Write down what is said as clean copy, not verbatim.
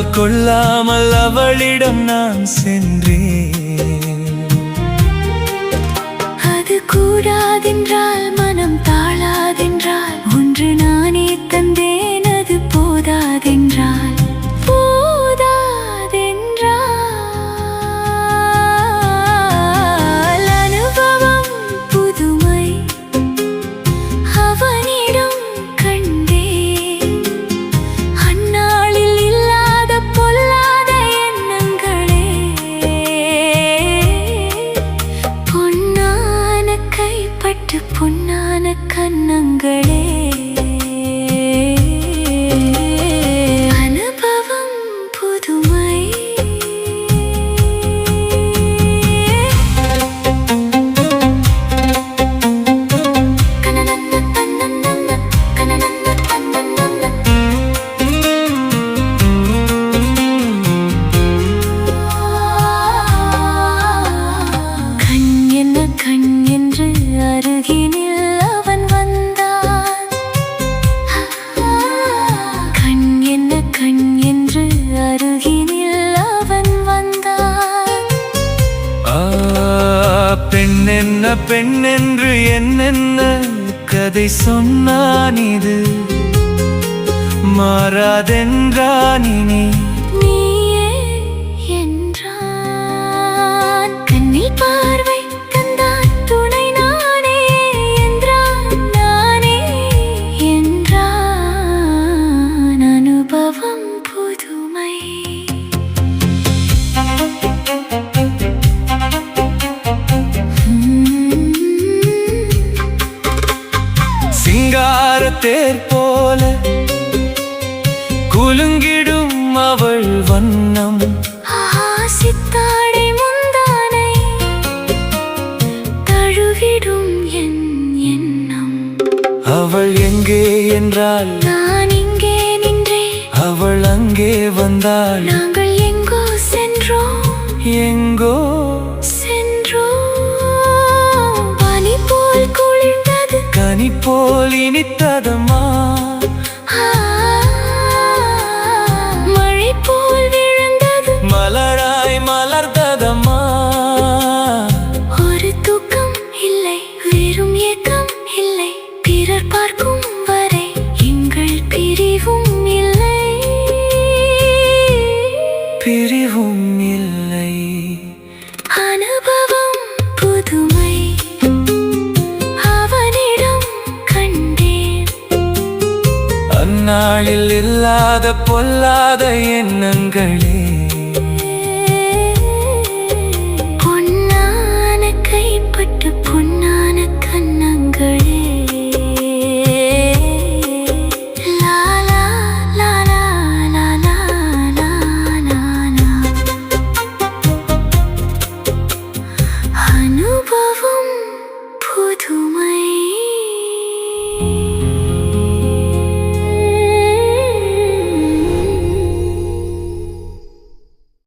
காதல் கொள்ளாமல் அவளிடம் நான் சென்றேன். அது கூடாதென்றால் மனம் தாழாதென்றால் ஒன்று நானே தந்தேன். அது போதாதென்றால் அனுபவம் புதுமை அவனிடம் கண்டேன். அந்நாளில் இல்லாத பொல்லாத எண்ணங்களே, பொன்னான கைப்பட்டு பொன்னான கன்னங்களே. அனுபவம் புதுமை. கண் என்ன கண் என்று அருகினில் அவன் வந்தான். கண் என்ன கண் என்று அருகினில் அவன் வந்தான். பெண் என்ன பெண் என்று என்னென்ன கதை சொன்னான். இது மாறாதென்றான் இனி நீயே என்றான். கண்ணில் பார்வை தந்தான் துணை நானே என்றான். நானே என்றான். அனுபவம் புதுமை. சிங்கார தேர் போல குலுங்கிடும் அவள் வண்ணம். சித்தாடை முந்தானை தழுவிடும் என் எண்ணம். அவள் எங்கே என்றால் நான் இங்கே நின்றேன். அவள் அங்கே வந்தாள். நாங்கள் எங்கோ சென்றோம். எங்கோ சென்றோம். பனி போல் குளிர்ந்தது, கனி போல் இனித்ததம்மா. மழை போல் விழுந்தது, மலராய் மலர்ந்ததம்மா. ஒரு தூக்கம் இல்லை, வெறும் ஏக்கம் இல்லை. பிறர் பார்க்கும் வரை எங்கள் பிரிவும் இல்லை, பிரிவும் இல்லை. அனுபவம் புதுமை அவனிடம் கண்டேன். அந்நாளில் இல்லாத பொல்லாத எண்ணங்களே,